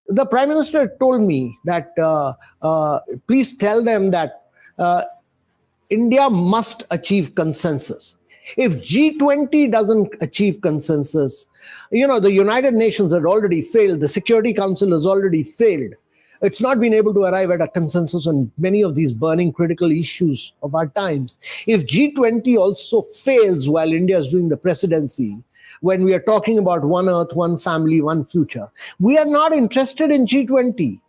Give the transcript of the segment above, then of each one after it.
The Prime Minister told me that please tell them that India must achieve consensus. If G20 doesn't achieve consensus, the United Nations had already failed. The Security Council has already failed. It's not been able to arrive at a consensus on many of these burning critical issues of our times. If G20 also fails while India is doing the presidency, when we are talking about one earth, one family, one future, we are not interested in G20.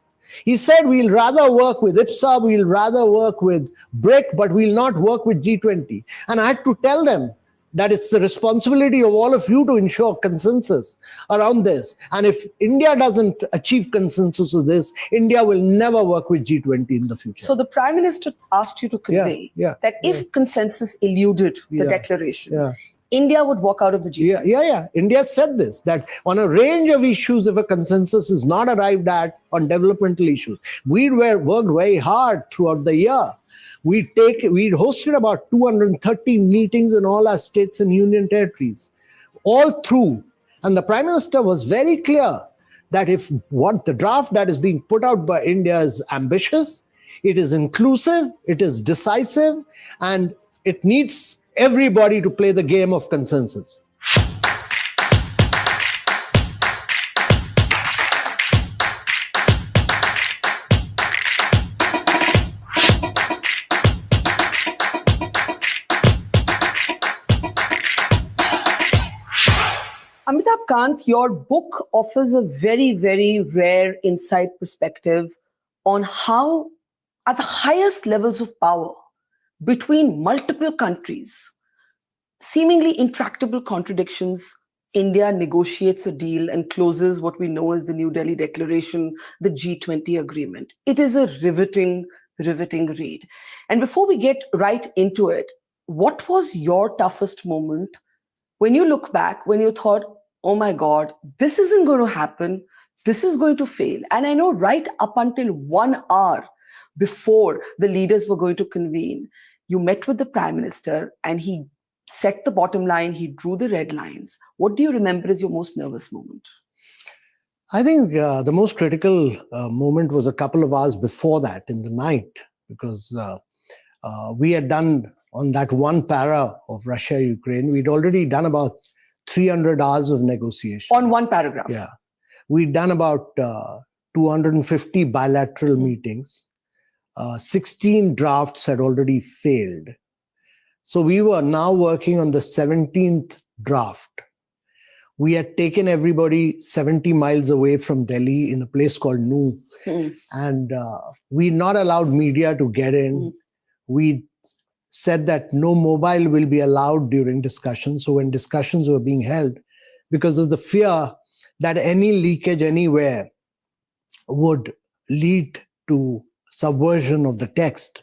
He said we'll rather work with IPSA, we'll rather work with BRIC, but we'll not work with G20. And I had to tell them that it's the responsibility of all of you to ensure consensus around this. And if India doesn't achieve consensus with this, India will never work with G20 in the future. So the Prime Minister asked you to convey that if consensus eluded the declaration, India would walk out of the G20. Yeah. India said this, that on a range of issues, if a consensus is not arrived at on developmental issues, we worked very hard throughout the year. We hosted about 230 meetings in all our states and union territories, all through. And the Prime Minister was very clear that if what the draft that is being put out by India is ambitious, it is inclusive, it is decisive, and it needs everybody to play the game of consensus. Amitabh Kant, your book offers a very, very rare insight perspective on how, at the highest levels of power, between multiple countries, seemingly intractable contradictions, India negotiates a deal and closes what we know as the New Delhi Declaration, the G20 agreement. It is a riveting read. And before we get right into it, what was your toughest moment when you look back, when you thought, oh my God, this isn't going to happen, this is going to fail? And I know right up until 1 hour before the leaders were going to convene, you met with the Prime Minister and he set the bottom line, he drew the red lines. What do you remember as your most nervous moment? I think the most critical moment was a couple of hours before that, in the night, because we had done on that one para of Russia-Ukraine, we'd already done about 300 hours of negotiation. On one paragraph? Yeah. We'd done about 250 bilateral meetings. 16 drafts had already failed. So we were now working on the 17th draft. We had taken everybody 70 miles away from Delhi in a place called Noo. And we not allowed media to get in. We said that no mobile will be allowed during discussions. So when discussions were being held, because of the fear that any leakage anywhere would lead to subversion of the text.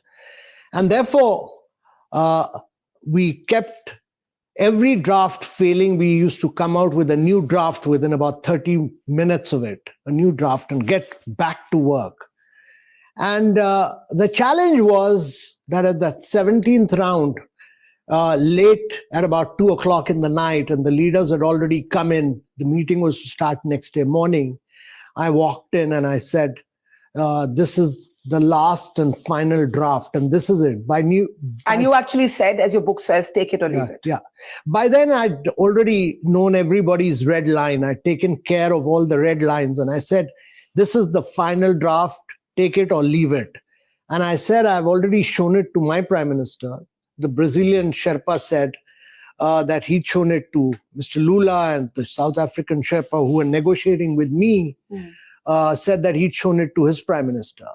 And therefore, we kept every draft failing. We used to come out with a new draft within about 30 minutes of it, a new draft, and get back to work. And the challenge was that at that 17th round, late at about 2 o'clock in the night, and the leaders had already come in, the meeting was to start next day morning. I walked in and I said, this is the last and final draft, and this is it. And you actually said, as your book says, take it or leave it. Yeah. By then, I'd already known everybody's red line. I'd taken care of all the red lines, and I said, this is the final draft, take it or leave it. And I said, I've already shown it to my Prime Minister. The Brazilian Sherpa said that he'd shown it to Mr. Lula, and the South African Sherpa who were negotiating with me said that he'd shown it to his Prime Minister.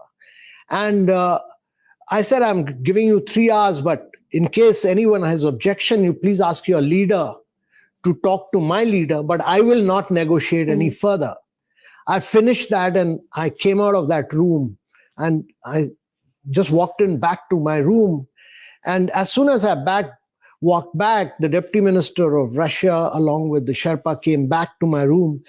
And I said, I'm giving you 3 hours, but in case anyone has objection, you please ask your leader to talk to my leader, but I will not negotiate any further. I finished that and I came out of that room and I just walked in back to my room. And as soon as I walked back, the Deputy Minister of Russia, along with the Sherpa, came back to my room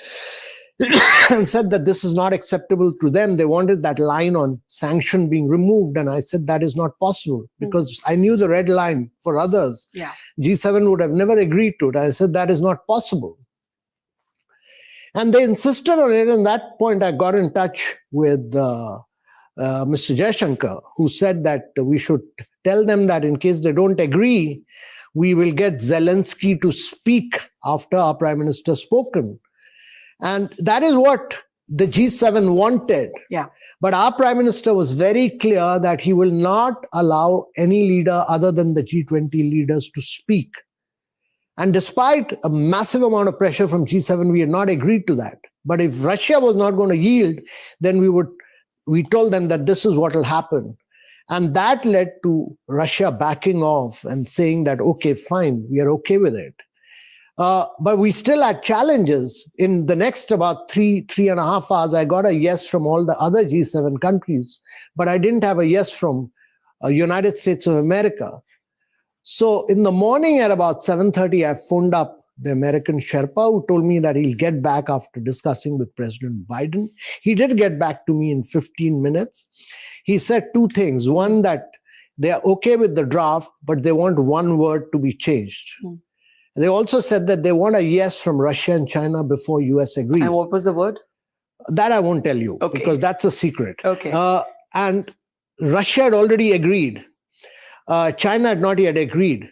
and said that this is not acceptable to them. They wanted that line on sanction being removed. And I said that is not possible because I knew the red line for others. Yeah. G7 would have never agreed to it. I said that is not possible. And they insisted on it. And at that point, I got in touch with Mr. Jaishankar, who said that we should tell them that in case they don't agree, we will get Zelensky to speak after our prime minister spoken. And that is what the G7 wanted. Yeah. But our prime minister was very clear that he will not allow any leader other than the G20 leaders to speak. And despite a massive amount of pressure from G7, we had not agreed to that. But if Russia was not going to yield, then we told them that this is what will happen. And that led to Russia backing off and saying that, okay, fine, we are okay with it. But we still had challenges. In the next about three and a half hours, I got a yes from all the other G7 countries, but I didn't have a yes from United States of America. So in the morning at about 7:30, I phoned up the American Sherpa, who told me that he'll get back after discussing with President Biden. He did get back to me in 15 minutes. He said two things. One, that they are okay with the draft, but they want one word to be changed. They also said that they want a yes from Russia and China before US agrees. And what was the word? That I won't tell you, Okay. because that's a secret. Okay. And Russia had already agreed. China had not yet agreed.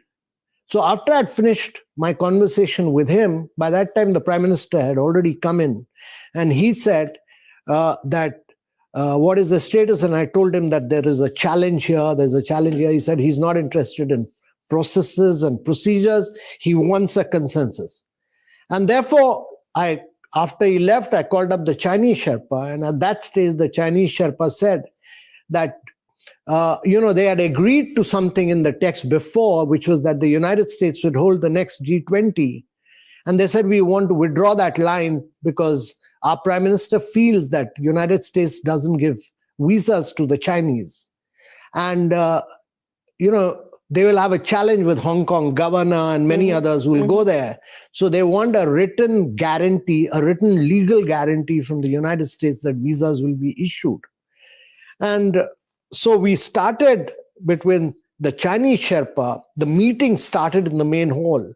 So after I'd finished my conversation with him, by that time the Prime Minister had already come in, and he said that what is the status? And I told him that there is a challenge here, there's a challenge here. He said he's not interested in processes and procedures. He wants a consensus. And therefore, after he left, I called up the Chinese Sherpa, and at that stage, the Chinese Sherpa said that they had agreed to something in the text before, which was that the United States would hold the next G20. And they said, we want to withdraw that line because our prime minister feels that the United States doesn't give visas to the Chinese. And, they will have a challenge with Hong Kong governor and many others who will go there. So they want a written guarantee, a written legal guarantee from the United States that visas will be issued. And so we started between the Chinese Sherpa, the meeting started in the main hall.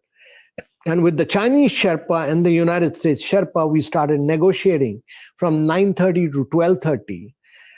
And with the Chinese Sherpa and the United States Sherpa, we started negotiating from 9:30 to 12:30.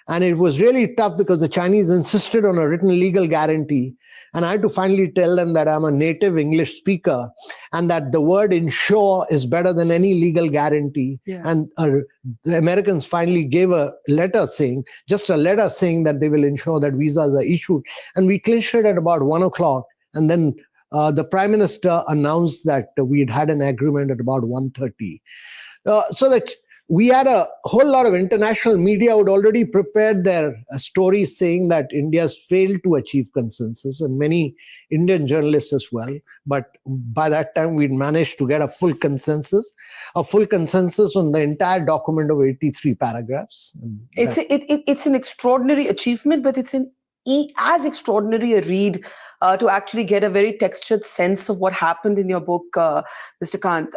And it was really tough because the Chinese insisted on a written legal guarantee. And I had to finally tell them that I'm a native English speaker and that the word ensure is better than any legal guarantee. Yeah. And the Americans finally gave a letter saying that they will ensure that visas are issued. And we clinched it at about 1:00. And then the Prime Minister announced that we had an agreement at about 1:30. So that we had a whole lot of international media who had already prepared their stories saying that India's failed to achieve consensus, and many Indian journalists as well. But by that time, we'd managed to get a full consensus on the entire document of 83 paragraphs. It's an extraordinary achievement, but it's as extraordinary a read to actually get a very textured sense of what happened in your book, Mr. Kant.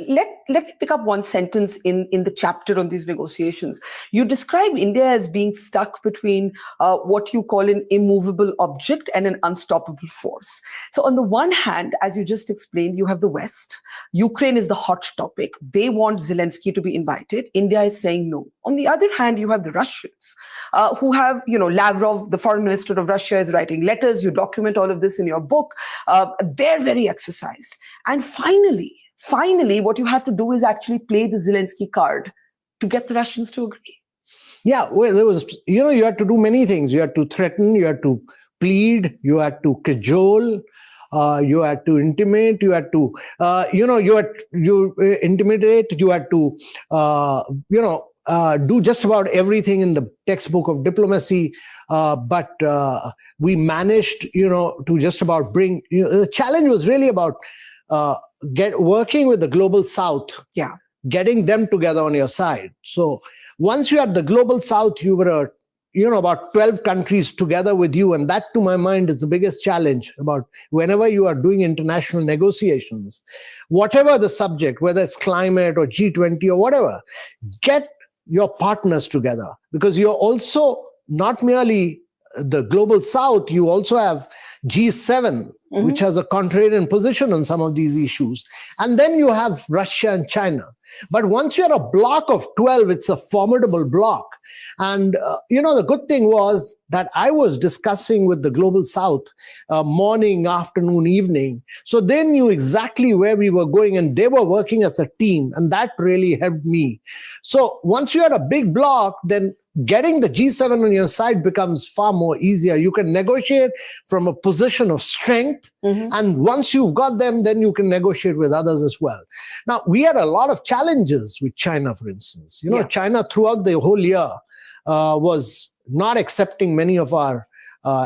Let me pick up one sentence in the chapter on these negotiations. You describe India as being stuck between what you call an immovable object and an unstoppable force. So on the one hand, as you just explained, you have the West. Ukraine is the hot topic. They want Zelensky to be invited. India is saying no. On the other hand, you have the Russians who have, Lavrov, the foreign minister of Russia, is writing letters. You document all of this in your book. They're very exercised. And Finally, what you have to do is actually play the Zelensky card to get the Russians to agree. Yeah, well, there was, you had to do many things. You had to threaten, you had to plead, you had to cajole, you had to intimate, you had to, intimidate, you had to, do just about everything in the textbook of diplomacy. But we managed, to just about bring, the challenge was really about working with the global South, getting them together on your side. So once you had the global South, you were, about 12 countries together with you. And that, to my mind, is the biggest challenge about whenever you are doing international negotiations, whatever the subject, whether it's climate or G20 or whatever, get your partners together, because you're also not merely the global South, you also have G7, which has a contrarian position on some of these issues. And then you have Russia and China. But once you're a block of 12, it's a formidable block. And, the good thing was that I was discussing with the Global South morning, afternoon, evening. So they knew exactly where we were going, and they were working as a team. And that really helped me. So once you're a big block, then getting the G7 on your side becomes far more easier. You can negotiate from a position of strength. And once you've got them, then you can negotiate with others as well. Now, we had a lot of challenges with China, for instance. China throughout the whole year was not accepting many of our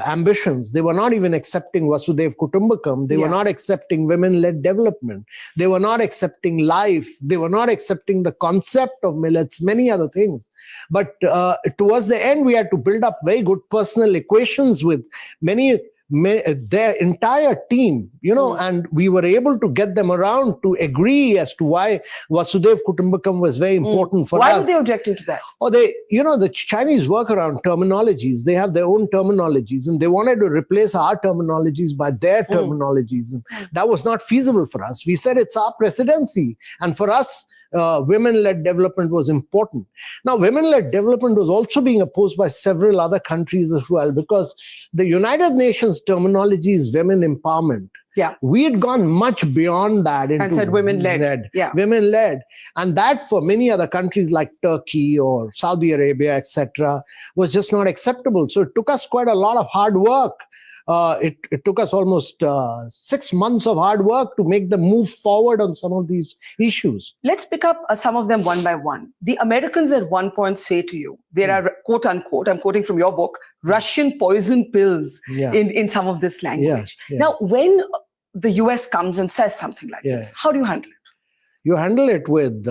ambitions. They were not even accepting Vasudhaiva Kutumbakam. They were not accepting women-led development. They were not accepting life. They were not accepting the concept of millets, many other things. But towards the end, we had to build up very good personal equations with their entire team, and we were able to get them around to agree as to why Vasudhaiva Kutumbakam was very important for us. Why were they objecting to that? Oh, the Chinese work around terminologies. They have their own terminologies, and they wanted to replace our terminologies by their terminologies. And that was not feasible for us. We said it's our presidency. And for us, women-led development was important. Now, women-led development was also being opposed by several other countries as well, because the United Nations terminology is women empowerment. Yeah. We had gone much beyond that and said women-led. Women-led. And that for many other countries like Turkey or Saudi Arabia, etc., was just not acceptable. So it took us quite a lot of hard work. It took us almost 6 months of hard work to make them move forward on some of these issues. Let's pick up some of them one by one. The Americans at one point say to you, there are, quote unquote, I'm quoting from your book, Russian poison pills in some of this language. Now, when the US comes and says something like this, how do you handle it? You handle it with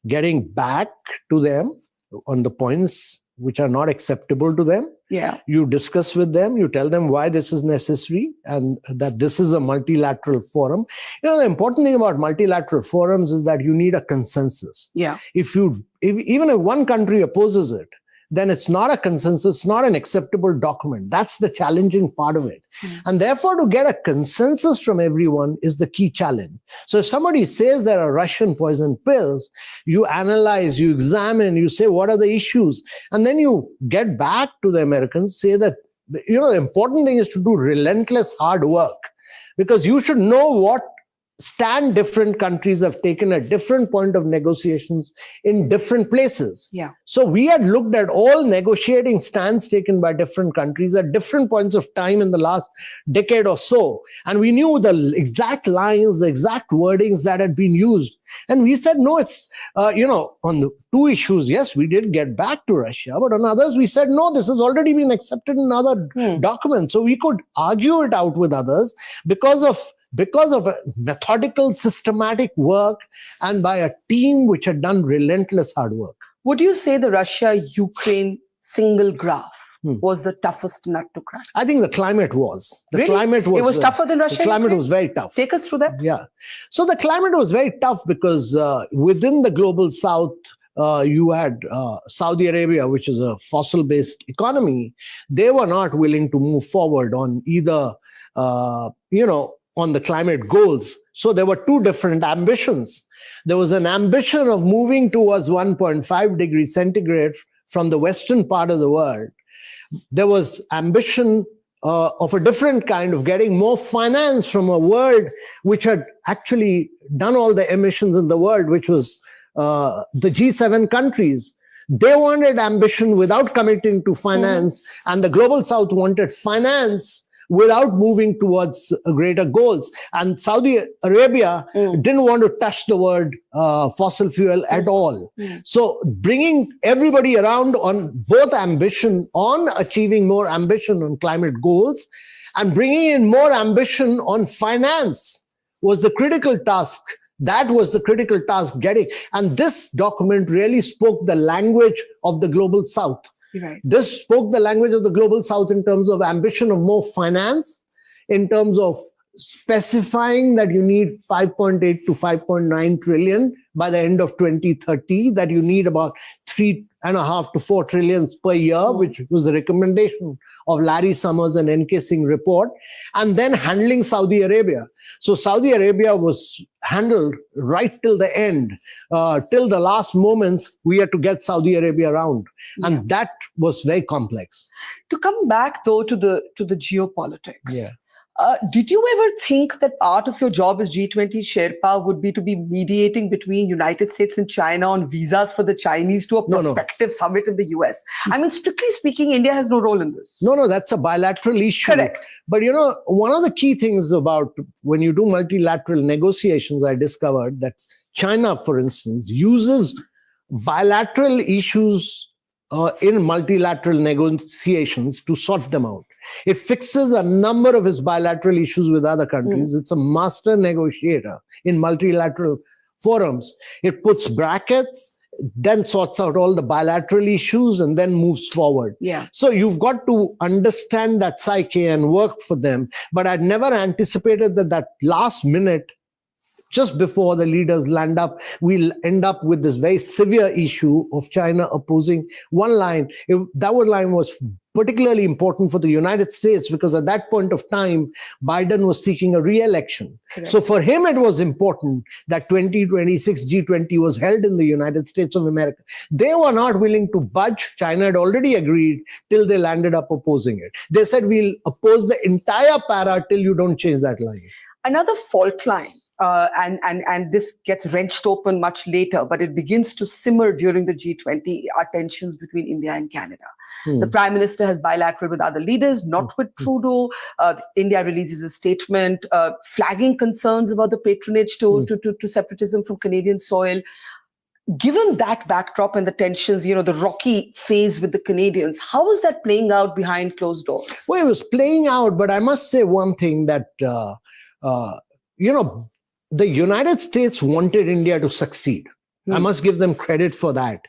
getting back to them on the points which are not acceptable to them. Yeah. You discuss with them, you tell them why this is necessary and that this is a multilateral forum. The important thing about multilateral forums is that you need a consensus. Yeah. Even if one country opposes it, then it's not a consensus, not an acceptable document. That's the challenging part of it. And therefore, to get a consensus from everyone is the key challenge. So if somebody says there are Russian poison pills, you analyze, you examine, you say, what are the issues? And then you get back to the Americans, say that, the important thing is to do relentless hard work, because you should know what stand different countries have taken at different point of negotiations in different places. Yeah. So we had looked at all negotiating stands taken by different countries at different points of time in the last decade or so. And we knew the exact lines, the exact wordings that had been used. And we said, no, it's, on the two issues, yes, we did get back to Russia. But on others, we said, no, this has already been accepted in other documents. So we could argue it out with others because of a methodical, systematic work and by a team which had done relentless hard work. Would you say the Russia-Ukraine single graph was the toughest nut to crack? I think the climate was. It was tougher than Russia? The climate was very tough. Take us through that. Yeah. So the climate was very tough because within the global south, you had Saudi Arabia, which is a fossil-based economy. They were not willing to move forward on either, on the climate goals. So there were two different ambitions. There was an ambition of moving towards 1.5 degrees centigrade from the western part of the world. There was ambition of a different kind of getting more finance from a world which had actually done all the emissions in the world, which was the G7 countries. They wanted ambition without committing to finance, and the global south wanted finance without moving towards greater goals. And Saudi Arabia didn't want to touch the word fossil fuel at all. So bringing everybody around on both ambition, on achieving more ambition on climate goals, and bringing in more ambition on finance was the critical task. That was the critical task getting. And this document really spoke the language of the global south. Right. This spoke the language of the global south in terms of ambition of more finance, in terms of specifying that you need 5.8 to 5.9 trillion by the end of 2030, that you need about 3.5 to 4 trillions per year, which was a recommendation of Larry Summers and N.K. Singh report, and then handling Saudi Arabia. So Saudi Arabia was handled right till the end, till the last moments. We had to get Saudi Arabia around, and that was very complex. To come back though to the geopolitics, Yeah. did you ever think that part of your job as G20 Sherpa would be to be mediating between United States and China on visas for the Chinese to a prospective summit in the US? I mean, strictly speaking, India has no role in this. No, that's a bilateral issue. Correct. But one of the key things about when you do multilateral negotiations, I discovered that China, for instance, uses bilateral issues in multilateral negotiations to sort them out. It fixes a number of its bilateral issues with other countries. It's a master negotiator in multilateral forums. It puts brackets, then sorts out all the bilateral issues, and then moves forward. Yeah. So you've got to understand that psyche and work for them. But I'd never anticipated that last minute, just before the leaders land up, we'll end up with this very severe issue of China opposing one line. That line was particularly important for the United States because at that point of time, Biden was seeking a re-election. Correct. So for him, it was important that 2026 G20 was held in the United States of America. They were not willing to budge. China had already agreed till they landed up opposing it. They said, we'll oppose the entire para till you don't change that line. Another fault line. And this gets wrenched open much later, but it begins to simmer during the G20, are tensions between India and Canada. The Prime Minister has bilateral with other leaders, not with Trudeau. India releases a statement flagging concerns about the patronage to separatism from Canadian soil. Given that backdrop and the tensions, the rocky phase with the Canadians, how is that playing out behind closed doors? Well, it was playing out, but I must say one thing that, the United States wanted India to succeed. I must give them credit for that.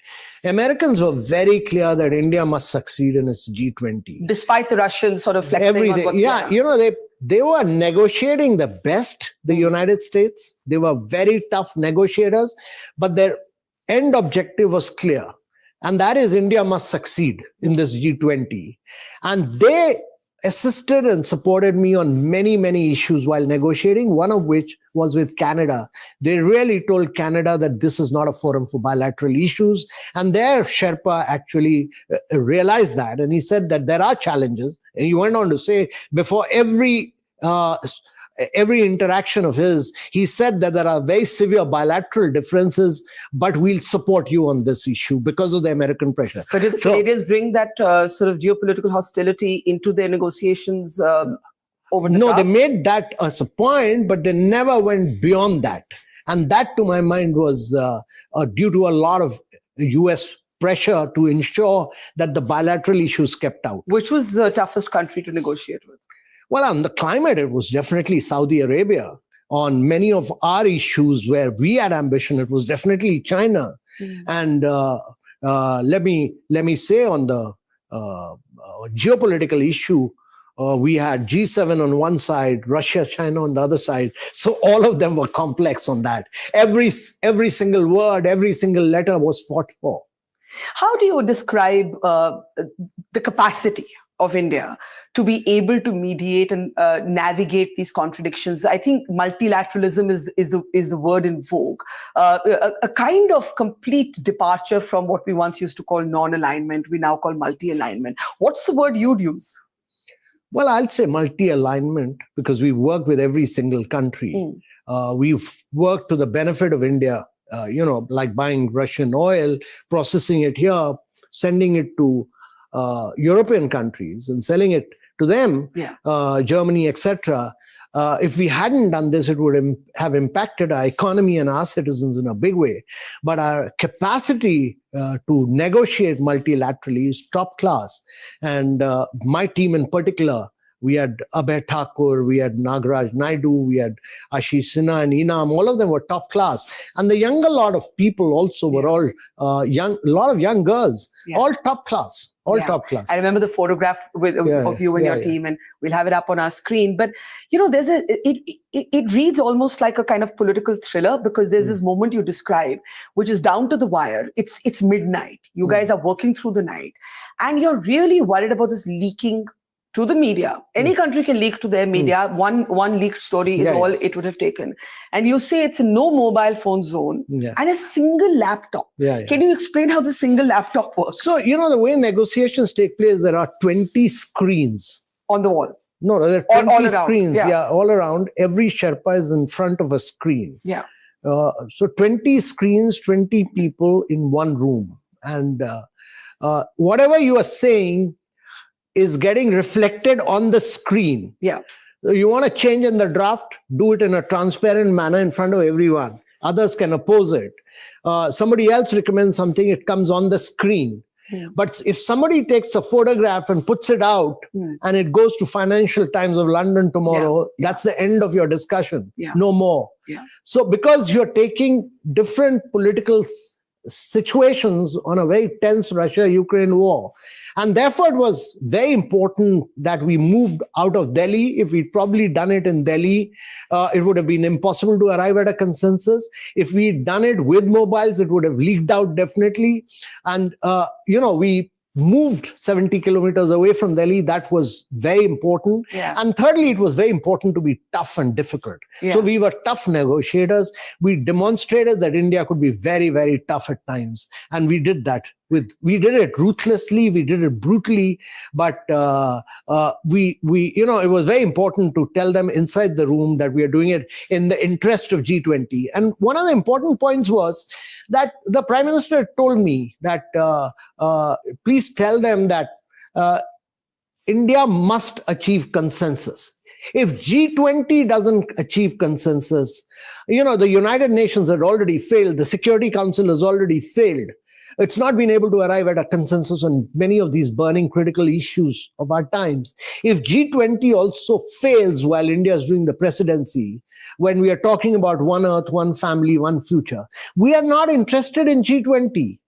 Americans were very clear that India must succeed in its G20. Despite the Russians sort of flexing everything. on what they were negotiating the best, the United States. They were very tough negotiators, but their end objective was clear. And that is India must succeed in this G20. And they assisted and supported me on many, many issues while negotiating, one of which was with Canada. They really told Canada that this is not a forum for bilateral issues. And their Sherpa actually realized that. And he said that there are challenges. And he went on to say, before every interaction of his, he said that there are very severe bilateral differences, but we'll support you on this issue because of the American pressure. But did the Canadians bring that sort of geopolitical hostility into their negotiations over the No, top? they made that as a point, but they never went beyond that. And that, to my mind, was due to a lot of US pressure to ensure that the bilateral issues kept out. Which was the toughest country to negotiate with? Well, on the climate, it was definitely Saudi Arabia. On many of our issues where we had ambition, it was definitely China. And let me say on the geopolitical issue, we had G7 on one side, Russia, China on the other side. So all of them were complex on that. Every single word, every single letter was fought for. How do you describe the capacity of India to be able to mediate and navigate these contradictions? I think multilateralism is the word in vogue. A kind of complete departure from what we once used to call non-alignment, we now call multi-alignment. What's the word you'd use? Well, I'll say multi-alignment because we work with every single country. We've worked to the benefit of India, like buying Russian oil, processing it here, sending it to European countries and selling it to them, Germany, etc. If we hadn't done this, it would have impacted our economy and our citizens in a big way. But our capacity to negotiate multilaterally is top class. And my team in particular, we had Abhay Thakur, we had Nagaraj Naidu, we had Ashish Sinha and Inam. All of them were top class. And the younger lot of people also were all young, a lot of young girls, all top class. all top class. I remember the photograph of you and your team, and we'll have it up on our screen. But there's it reads almost like a kind of political thriller, because there's this moment you describe, which is down to the wire. It's midnight. You guys are working through the night, and you're really worried about this leaking to the media. Any country can leak to their media. One leaked story is all it would have taken. And you say it's a no mobile phone zone and a single laptop. Can you explain how the single laptop works? So, the way negotiations take place, there are 20 screens. On the wall? No, there are 20 all screens. All around. Every Sherpa is in front of a screen. So 20 screens, 20 people in one room. And whatever you are saying is getting reflected on the screen. You want to change in the draft, do it in a transparent manner in front of everyone. Others can oppose it. Somebody else recommends something, it comes on the screen. But if somebody takes a photograph and puts it out and it goes to Financial Times of London tomorrow, that's the end of your discussion. No more. So because you're taking different political situations on a very tense Russia-Ukraine war. And therefore, it was very important that we moved out of Delhi. If we'd probably done it in Delhi, it would have been impossible to arrive at a consensus. If we'd done it with mobiles, it would have leaked out definitely. And, we moved 70 kilometers away from Delhi. That was very important. And thirdly, it was very important to be tough and difficult. So we were tough negotiators. We demonstrated that India could be very, very tough at times. And we did that. We did it ruthlessly, we did it brutally, but it was very important to tell them inside the room that we are doing it in the interest of G20. And one of the important points was that the Prime Minister told me that please tell them that India must achieve consensus. If G20 doesn't achieve consensus, the United Nations had already failed, the Security Council has already failed. It's not been able to arrive at a consensus on many of these burning critical issues of our times. If G20 also fails while India is doing the presidency, when we are talking about one earth, one family, one future, we are not interested in G20.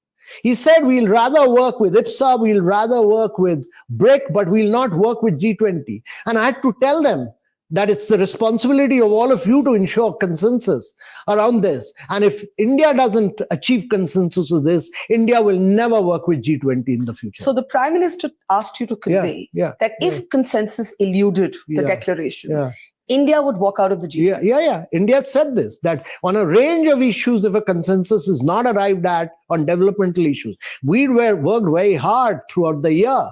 He said, we'll rather work with IPSA, we'll rather work with BRIC, but we'll not work with G20. And I had to tell them that it's the responsibility of all of you to ensure consensus around this. And if India doesn't achieve consensus with this, India will never work with G20 in the future. So the Prime Minister asked you to convey that if consensus eluded the declaration, India would walk out of the G20. India said this, that on a range of issues, if a consensus is not arrived at on developmental issues, we worked very hard throughout the year.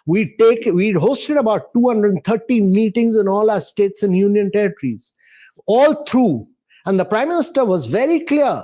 We'd hosted about 230 meetings in all our states and union territories, all through. And the Prime Minister was very clear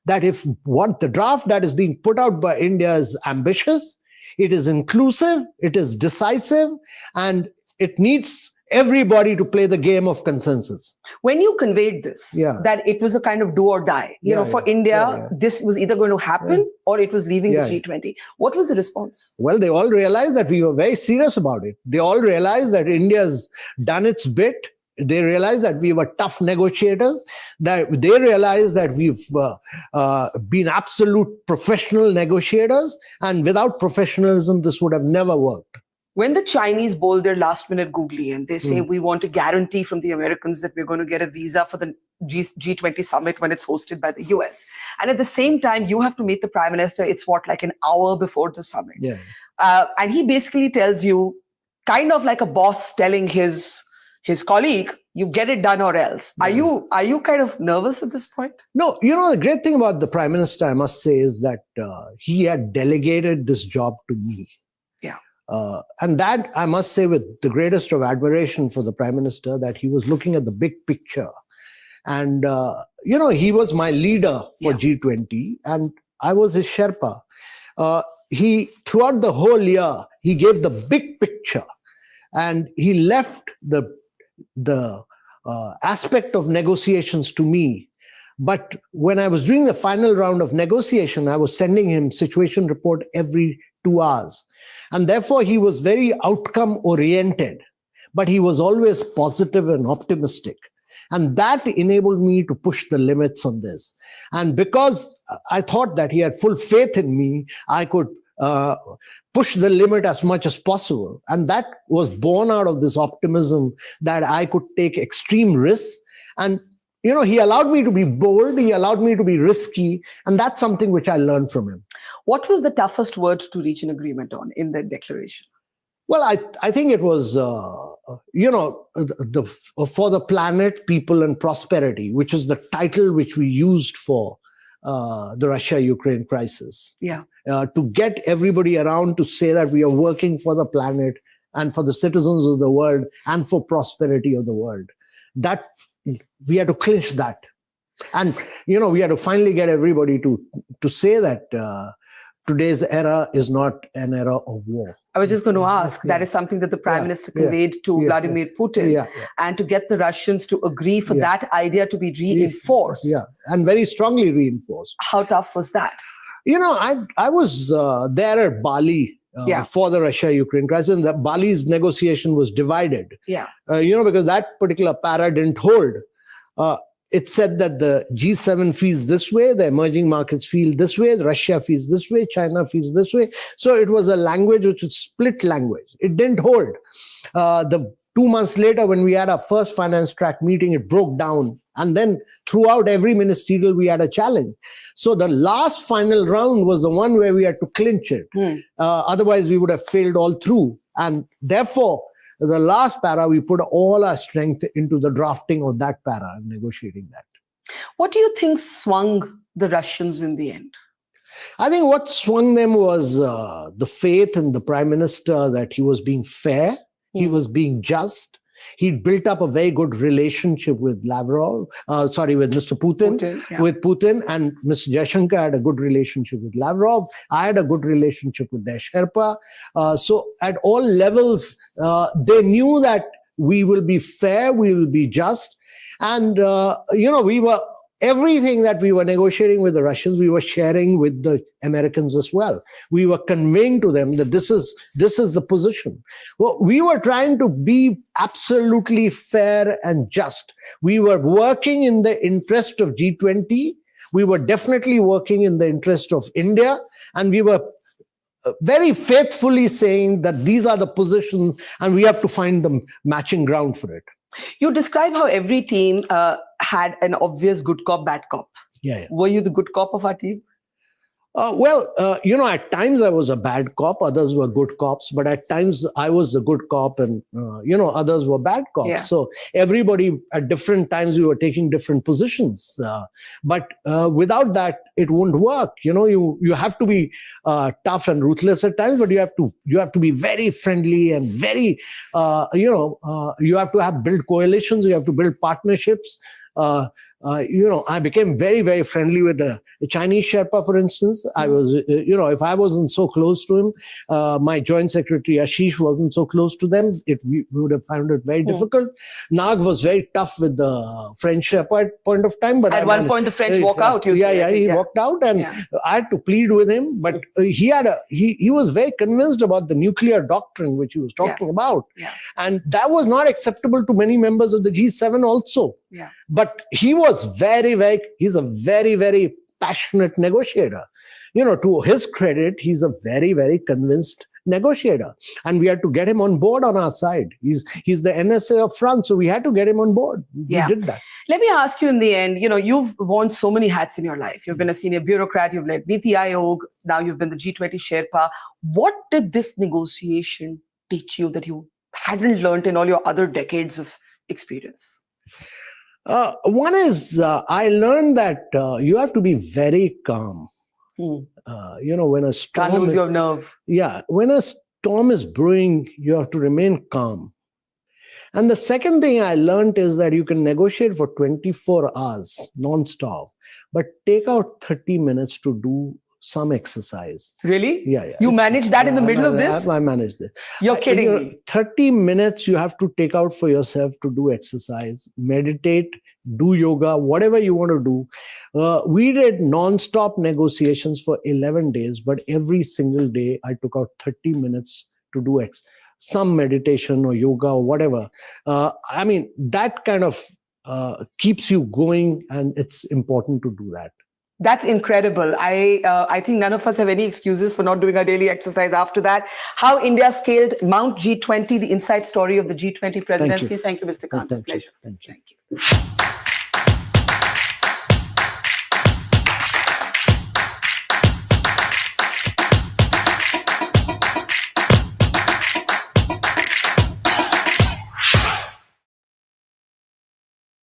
that if what the draft that is being put out by India is ambitious, it is inclusive, it is decisive, and it needs everybody to play the game of consensus. When you conveyed this, that it was a kind of do or die, for India, this was either going to happen or it was leaving the G20. What was the response? Well, they all realized that we were very serious about it. They all realized that India's done its bit. They realized that we were tough negotiators. That they realized that we've been absolute professional negotiators. And without professionalism, this would have never worked. When the Chinese bowl their last-minute googly and they say, we want a guarantee from the Americans that we're going to get a visa for the G20 Summit when it's hosted by the US. And at the same time, you have to meet the Prime Minister, it's like an hour before the summit. And he basically tells you, kind of like a boss telling his colleague, you get it done or else. Are you kind of nervous at this point? No, the great thing about the Prime Minister, I must say, is that he had delegated this job to me. And that, I must say, with the greatest of admiration for the Prime Minister, that he was looking at the big picture. And, he was my leader for G20, and I was his Sherpa. Throughout the whole year, he gave the big picture, and he left the aspect of negotiations to me. But when I was doing the final round of negotiation, I was sending him situation report every 2 hours. And therefore, he was very outcome oriented, but he was always positive and optimistic. And that enabled me to push the limits on this. And because I thought that he had full faith in me, I could push the limit as much as possible. And that was born out of this optimism that I could take extreme risks. And, he allowed me to be bold. He allowed me to be risky. And that's something which I learned from him. What was the toughest word to reach an agreement on in the declaration? Well, I think it was, for the planet, people, and prosperity, which is the title which we used for the Russia-Ukraine crisis. Yeah. To get everybody around to say that we are working for the planet and for the citizens of the world and for prosperity of the world. That we had to clinch that. And, we had to finally get everybody to say that today's era is not an era of war. I was just going to ask, that is something that the Prime Minister conveyed to Vladimir Putin, and to get the Russians to agree for that idea to be reinforced. Yeah, and very strongly reinforced. How tough was that? I was there at Bali for the Russia-Ukraine crisis, and the Bali's negotiation was divided. Yeah. Because that particular para didn't hold. It said that the G7 feels this way, the emerging markets feel this way, Russia feels this way, China feels this way. So it was a language which was split language. It didn't hold. The 2 months later, when we had our first finance track meeting, it broke down. And then throughout every ministerial, we had a challenge. So the last final round was the one where we had to clinch it. Otherwise, we would have failed all through. And therefore, the last para, we put all our strength into the drafting of that para and negotiating that. What do you think swung the Russians in the end? I think what swung them was the faith in the Prime Minister that he was being fair, he was being just. He'd built up a very good relationship with with Mr. Putin, with Putin, and Mr. Jaishankar had a good relationship with Lavrov. I had a good relationship with their Sherpa. So at all levels, they knew that we will be fair, we will be just. And, we were, everything that we were negotiating with the Russians, we were sharing with the Americans as well. We were conveying to them that this is the position. Well, we were trying to be absolutely fair and just. We were working in the interest of G20. We were definitely working in the interest of India. And we were very faithfully saying that these are the positions and we have to find the matching ground for it. You describe how every team had an obvious good cop, bad cop. Yeah. Were you the good cop of our team? At times I was a bad cop, others were good cops, but at times I was the good cop and, others were bad cops. Yeah. So everybody at different times, we were taking different positions. But without that, it won't work. You have to be tough and ruthless at times, but you have to be very friendly and very, you have to build coalitions, you have to build partnerships. I became very, very friendly with the Chinese Sherpa, for instance. I was, if I wasn't so close to him, my joint secretary Ashish wasn't so close to them, we would have found it very difficult. Nag was very tough with the French Sherpa at point of time. But at one point, the French walk out. He walked out, and I had to plead with him. But he was very convinced about the nuclear doctrine, which he was talking about. Yeah. And that was not acceptable to many members of the G7 also. Yeah. But he was he's a very, very passionate negotiator. To his credit, he's a very, very convinced negotiator. And we had to get him on board on our side. He's the NSA of France, so we had to get him on board. We did that. Let me ask you in the end, you've worn so many hats in your life. You've been a senior bureaucrat, you've led Niti Aayog, now you've been the G20 Sherpa. What did this negotiation teach you that you hadn't learned in all your other decades of experience? One is I learned that you have to be very calm. When a storm... Can't lose your nerve. Yeah. When a storm is brewing, you have to remain calm. And the second thing I learned is that you can negotiate for 24 hours non-stop, but take out 30 minutes to do some exercise. Really? Yeah. You managed that in the middle of this? I managed it. You're kidding me. 30 minutes you have to take out for yourself to do exercise, meditate, do yoga, whatever you want to do. We did non-stop negotiations for 11 days, but every single day I took out 30 minutes to do some meditation or yoga or whatever. That kind of keeps you going, and it's important to do that. That's incredible. I think none of us have any excuses for not doing our daily exercise after that. How India scaled Mount G20, the inside story of the G20 presidency. Thank you, Mr. Kant. Thank you. Pleasure. Thank you. Thank you.